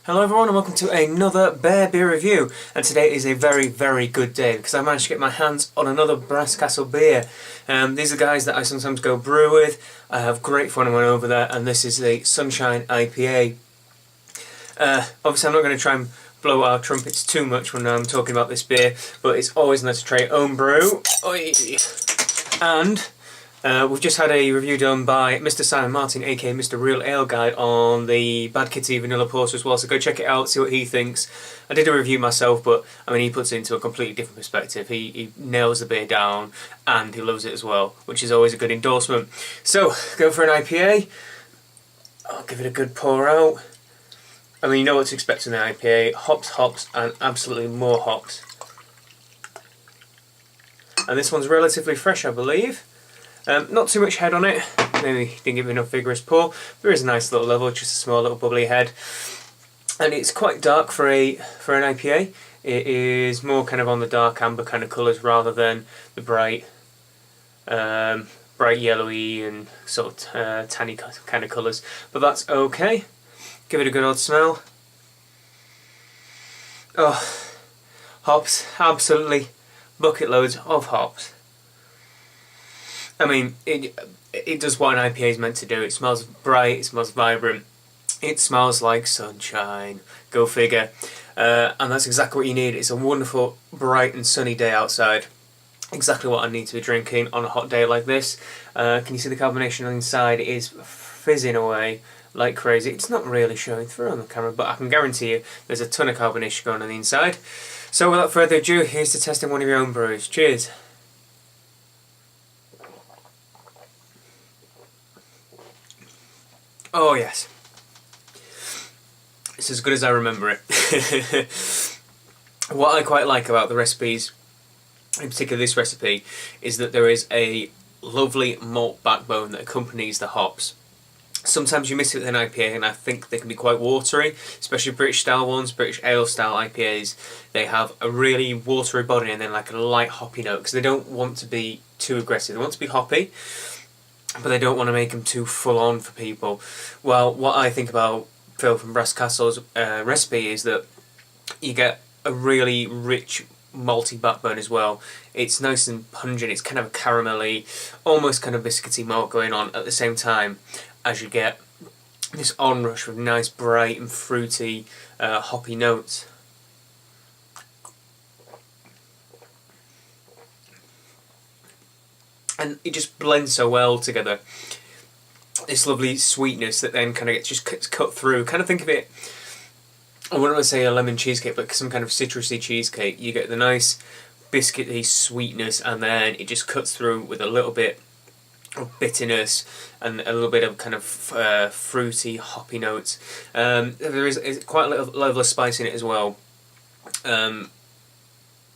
Hello everyone and welcome to another beer review, and today is a very good day because I managed to get my hands on another Brass Castle beer. These are guys that I sometimes go brew with. I have great fun when I'm over there, and this is the Sunshine IPA. Obviously I'm not going to try and blow our trumpets too much when I'm talking about this beer, but it's always nice to try your own brew. Oi. And we've just had a review done by Mr. Simon Martin, aka Mr. Real Ale Guide, on the Bad Kitty Vanilla Porter as well, so go check it out, see what he thinks. I did a review myself, but I mean, he puts it into a completely different perspective. He nails the beer down, and he loves it as well, which is always a good endorsement. So, go for an IPA. I'll give it a good pour out. I mean, you know what to expect in the IPA. Hops, and absolutely more hops. And this one's relatively fresh, I believe. Not too much head on it, maybe didn't give it enough vigorous pour. There is a nice little level, just a small little bubbly head. And it's quite dark for an IPA. It is more kind of on the dark amber kind of colours rather than the bright yellowy and sort of tanny kind of colours. But that's okay. Give it a good old smell. Oh, hops, absolutely bucket loads of hops. I mean, it does what an IPA is meant to do. It smells bright, it smells vibrant, it smells like sunshine. Go figure. And that's exactly what you need. It's a wonderful, bright and sunny day outside. Exactly what I need to be drinking on a hot day like this. Can you see the carbonation on the inside? It is fizzing away like crazy. It's not really showing through on the camera, but I can guarantee you there's a ton of carbonation going on the inside. So without further ado, here's to testing one of your own brews. Cheers. Oh yes, it's as good as I remember it. What I quite like about the recipes, in particular this recipe, is that there is a lovely malt backbone that accompanies the hops. Sometimes you miss it with an IPA, and I think they can be quite watery, especially British style ones, British ale style IPAs. They have a really watery body and then like a light hoppy note, because they don't want to be too aggressive. They want to be hoppy, but they don't want to make them too full on for people. Well, what I think about Phil from Brass Castle's recipe is that you get a really rich malty backbone as well. It's nice and pungent, it's kind of a caramelly, almost kind of biscuity malt going on at the same time as you get this onrush with nice bright and fruity hoppy notes. And it just blends so well together. This lovely sweetness that then kind of gets just cut through. Kind of think of it, I wouldn't want to say a lemon cheesecake, but some kind of citrusy cheesecake. You get the nice biscuity sweetness, and then it just cuts through with a little bit of bitterness and a little bit of kind of fruity, hoppy notes. There is quite a little level of spice in it as well.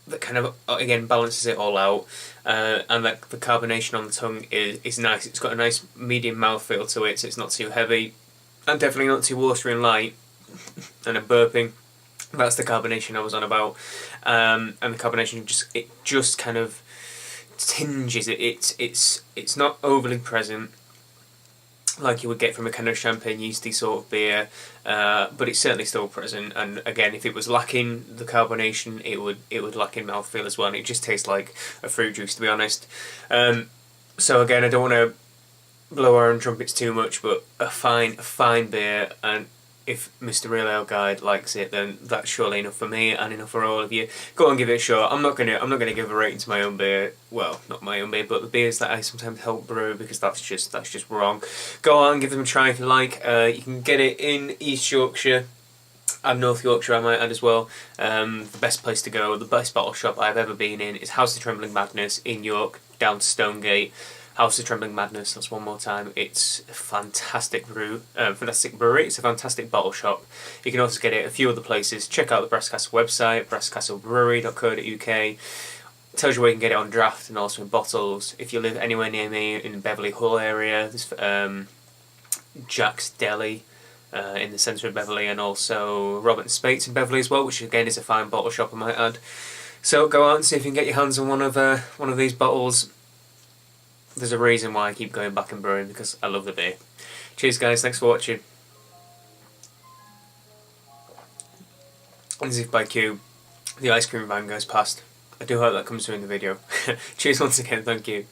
That kind of, again, balances it all out, and that the carbonation on the tongue is nice. It's got a nice medium mouthfeel to it, so it's not too heavy, and definitely not too watery and light. And I'm burping. That's the carbonation I was on about, and the carbonation just kind of tinges it. It's not overly present, like you would get from a kind of champagne yeasty sort of beer, but it's certainly still present. And again, if it was lacking the carbonation, it would lack in mouthfeel as well, and it just tastes like a fruit juice, to be honest. So again, I don't want to blow our own trumpets too much, but a fine beer, and if Mr. Real Ale Guide likes it, then that's surely enough for me and enough for all of you. Go and give it a shot. I'm not gonna give a rating to my own beer. Well, not my own beer, but the beers that I sometimes help brew, because that's just wrong. Go on, give them a try if you like. You can get it in East Yorkshire and North Yorkshire, I might add as well. The best place to go, the best bottle shop I've ever been in, is House of Trembling Madness in York, down to Stonegate. House of Trembling Madness, that's one more time. It's a fantastic brewery. It's a fantastic bottle shop. You can also get it a few other places. Check out the Brass Castle website, brasscastlebrewery.co.uk. Tells you where you can get it on draft and also in bottles. If you live anywhere near me in Beverley Hull area, there's Jack's Deli in the centre of Beverley, and also Robert and Spates in Beverley as well, which again is a fine bottle shop, I might add. So go out and see if you can get your hands on one of these bottles. There's a reason why I keep going back and brewing, because I love the beer. Cheers guys, thanks for watching. And as if by cue, the ice cream van goes past. I do hope that comes through in the video. Cheers once again, thank you.